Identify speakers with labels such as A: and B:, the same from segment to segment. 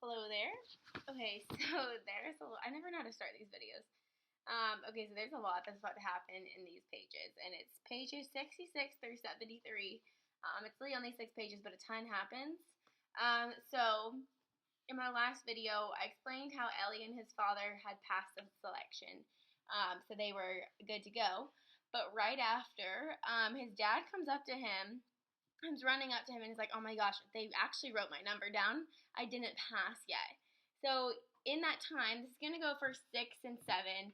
A: Hello there. Okay, so I never know how to start these videos. Okay, so there's a lot that's about to happen in these pages, and it's pages 66 through 73. It's really only 6 pages, but a ton happens. So in my last video, I explained how Ellie and his father had passed the selection, so they were good to go. But right after, his dad comes up to him. Comes running up to him and is like, "Oh my gosh, they actually wrote my number down. I didn't pass yet." So in that time, this is gonna go for 6 and 7.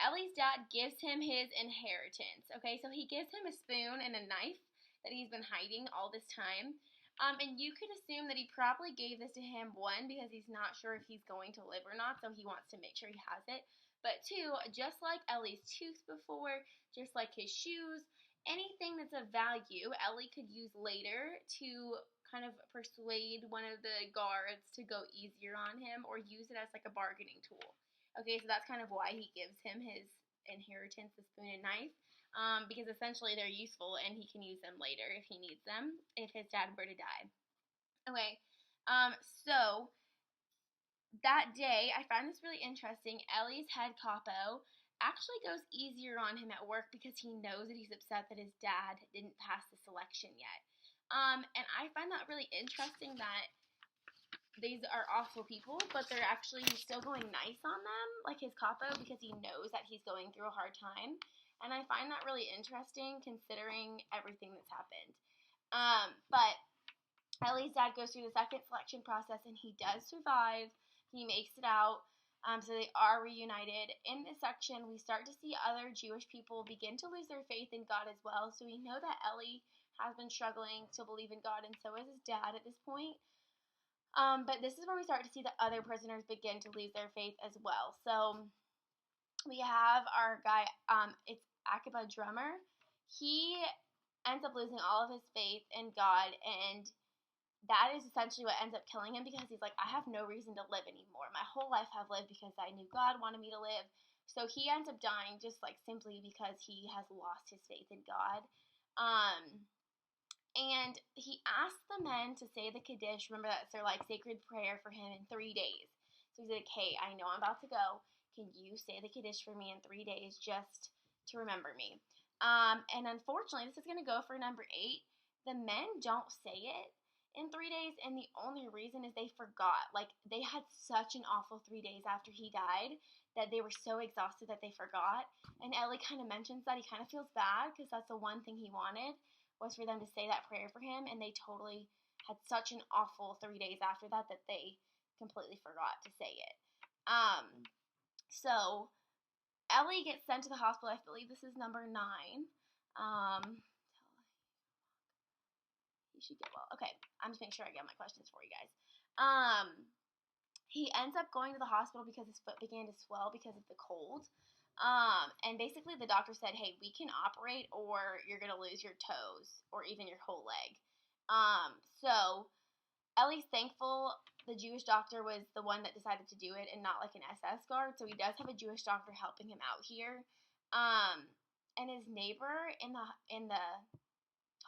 A: Ellie's dad gives him his inheritance. Okay, so he gives him a spoon and a knife that he's been hiding all this time. And you could assume that he probably gave this to him, one, because he's not sure if he's going to live or not, so he wants to make sure he has it. But two, just like Ellie's tooth before, just like his shoes, anything that's of value, Ellie could use later to kind of persuade one of the guards to go easier on him or use it as like a bargaining tool. Okay, so that's kind of why he gives him his inheritance, the spoon and knife, because essentially they're useful and he can use them later if he needs them, if his dad were to die. Okay, so that day, I find this really interesting. Ellie's head capo actually goes easier on him at work because he knows that he's upset that his dad didn't pass the selection yet. And I find that really interesting that these are awful people, but they're actually still going nice on them, like his capo, because he knows that he's going through a hard time. And I find that really interesting considering everything that's happened. But Ellie's dad goes through the second selection process and he does survive. He makes it out. So they are reunited. In this section, we start to see other Jewish people begin to lose their faith in God as well. So we know that Ellie has been struggling to believe in God, and so is his dad at this point. But this is where we start to see the other prisoners begin to lose their faith as well. So we have our guy, it's Akiba Drummer. He ends up losing all of his faith in God, and that is essentially what ends up killing him because he's like, I have no reason to live anymore. My whole life I've lived because I knew God wanted me to live. So he ends up dying just like simply because he has lost his faith in God. And he asks the men to say the Kaddish. Remember, that's their like sacred prayer for him in 3 days. So he's like, hey, I know I'm about to go. Can you say the Kaddish for me in 3 days just to remember me? And unfortunately, this is going to go for number 8. The men don't say it in 3 days, and the only reason is they forgot. Like, they had such an awful 3 days after he died that they were so exhausted that they forgot. And Ellie kind of mentions that he kind of feels bad because that's the one thing he wanted was for them to say that prayer for him, and they totally had such an awful 3 days after that that they completely forgot to say it. So Ellie gets sent to the hospital. I believe this is number 9. Should get well. Okay, I'm just making sure I get my questions for you guys. He ends up going to the hospital because his foot began to swell because of the cold. And basically the doctor said, hey, we can operate or you're going to lose your toes or even your whole leg. So Ellie's thankful the Jewish doctor was the one that decided to do it and not like an SS guard. So he does have a Jewish doctor helping him out here. And his neighbor in the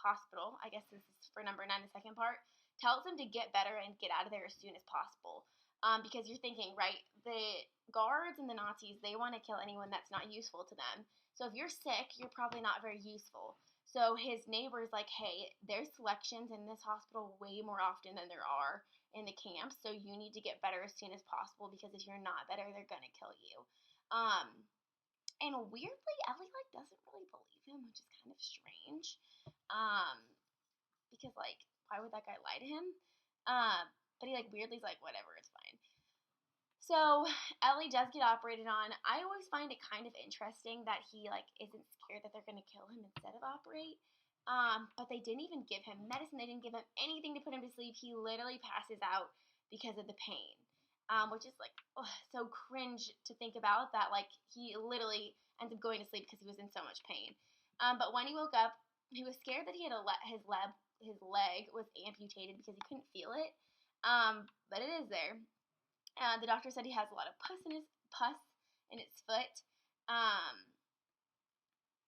A: hospital, I guess this is for number 9, the second part, tells him to get better and get out of there as soon as possible. Because you're thinking, right, the guards and the Nazis, they want to kill anyone that's not useful to them. So if you're sick, you're probably not very useful. So his neighbor's like, hey, there's selections in this hospital way more often than there are in the camps, so you need to get better as soon as possible because if you're not better, they're going to kill you. And weirdly, Ellie, like, doesn't really believe him, which is kind of strange. Because, like, why would that guy lie to him? But he, like, weirdly's like, whatever, it's fine. So, Ellie does get operated on. I always find it kind of interesting that he, like, isn't scared that they're going to kill him instead of operate. But they didn't even give him medicine. They didn't give him anything to put him to sleep. He literally passes out because of the pain. Which is, like, so cringe to think about that, like, he literally ends up going to sleep because he was in so much pain. But when he woke up, he was scared that he had his leg was amputated because he couldn't feel it. But it is there. The doctor said he has a lot of pus in its foot.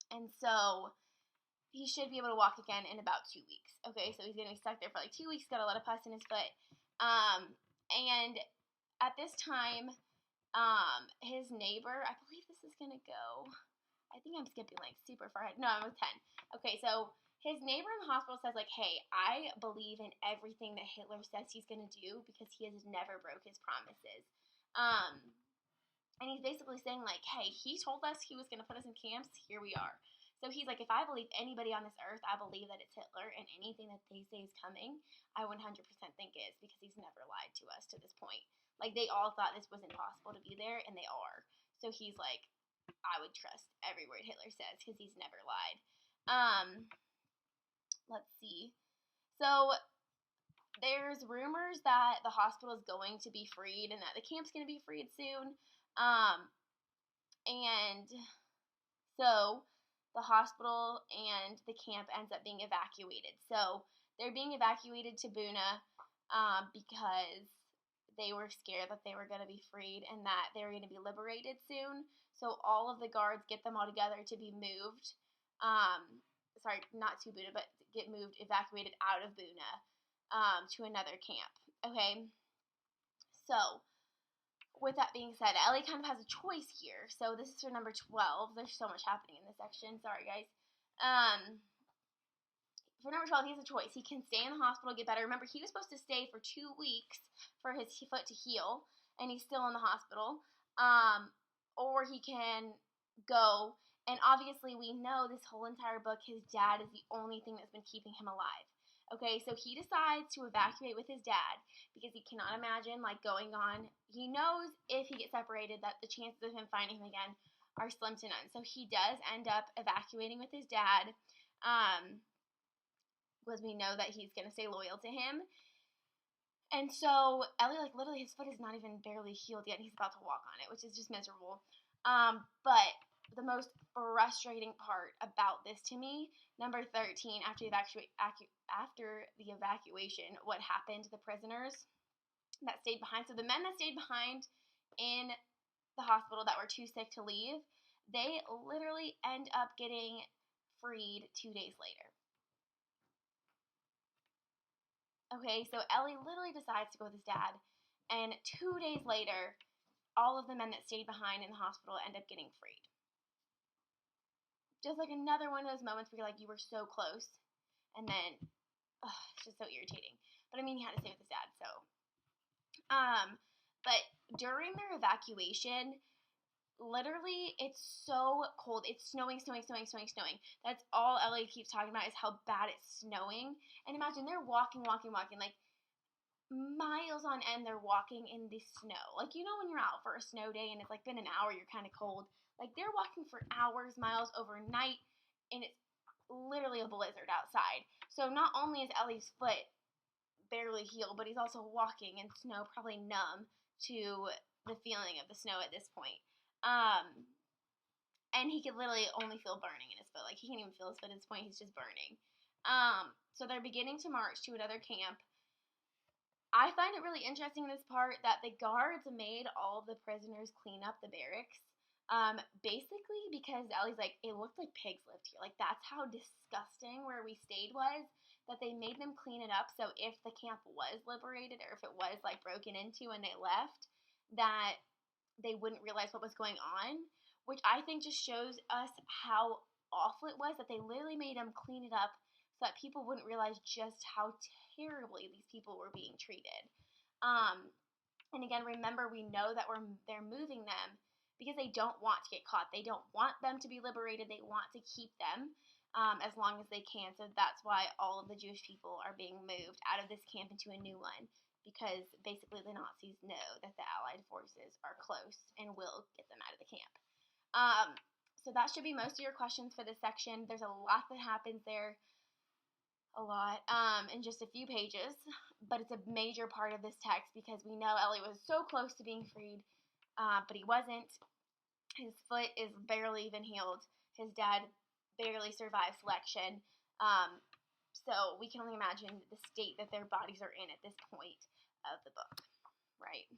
A: And so he should be able to walk again in about 2 weeks. Okay, so he's going to be stuck there for like 2 weeks, got a lot of pus in his foot. And at this time, his neighbor, I believe this is going to go, I think I'm skipping like super far ahead. No, I was 10. Okay, so his neighbor in the hospital says like, hey, I believe in everything that Hitler says he's going to do because he has never broke his promises. And he's basically saying like, hey, he told us he was going to put us in camps. Here we are. So he's like, if I believe anybody on this earth, I believe that it's Hitler, and anything that they say is coming, I 100% think is, because he's never lied to us to this point. Like, they all thought this was impossible to be there, and they are. So he's like, I would trust every word Hitler says because he's never lied. Let's see. So there's rumors that the hospital is going to be freed and that the camp's going to be freed soon. And so the hospital and the camp ends up being evacuated. So they're being evacuated to Buna because they were scared that they were going to be freed and that they were going to be liberated soon. So all of the guards get them all together to be moved. Sorry, not to Buna, but get moved, evacuated out of Buna to another camp. Okay? So with that being said, Ellie kind of has a choice here. So this is for number 12. There's so much happening in this section. Sorry, guys. For number 12, he has a choice. He can stay in the hospital, get better. Remember, he was supposed to stay for 2 weeks for his foot to heal, and he's still in the hospital. Or he can go, and obviously we know this whole entire book, his dad is the only thing that's been keeping him alive. Okay, so he decides to evacuate with his dad because he cannot imagine, like, going on. He knows if he gets separated that the chances of him finding him again are slim to none. So he does end up evacuating with his dad. Because we know that he's going to stay loyal to him. And so Ellie, like, literally his foot is not even barely healed yet, and he's about to walk on it, which is just miserable. But the most frustrating part about this to me, number 13, after the evacuation, what happened to the prisoners that stayed behind. So the men that stayed behind in the hospital that were too sick to leave, they literally end up getting freed 2 days later. Okay, so Ellie literally decides to go with his dad, and 2 days later, all of the men that stayed behind in the hospital end up getting freed. Just like another one of those moments where you're like, you were so close, and then, it's just so irritating. But I mean, he had to stay with his dad, so. But during their evacuation, literally, it's so cold. It's snowing. That's all Ellie keeps talking about is how bad it's snowing. And imagine they're walking, like miles on end. They're walking in the snow. Like, you know when you're out for a snow day and it's like been an hour, you're kind of cold. Like, they're walking for hours, miles, overnight, and it's literally a blizzard outside. So not only is Ellie's foot barely healed, but he's also walking in snow, probably numb to the feeling of the snow at this point. And he could literally only feel burning in his foot. Like, he can't even feel his foot at this point. He's just burning. So they're beginning to march to another camp. I find it really interesting in this part that the guards made all of the prisoners clean up the barracks. Basically because Ellie's like, it looked like pigs lived here. Like, that's how disgusting where we stayed was, that they made them clean it up so if the camp was liberated or if it was, like, broken into and they left, that they wouldn't realize what was going on, which I think just shows us how awful it was that they literally made them clean it up so that people wouldn't realize just how terribly these people were being treated. And again, remember, we know that they're moving them because they don't want to get caught. They don't want them to be liberated. They want to keep them as long as they can. So that's why all of the Jewish people are being moved out of this camp into a new one, because basically the Nazis know that the Allied forces are close and will get them out of the camp. So that should be most of your questions for this section. There's a lot that happens there. In just a few pages, but it's a major part of this text because we know Ellie was so close to being freed, but he wasn't. His foot is barely even healed. His dad barely survived selection. So we can only imagine the state that their bodies are in at this point of the book, right?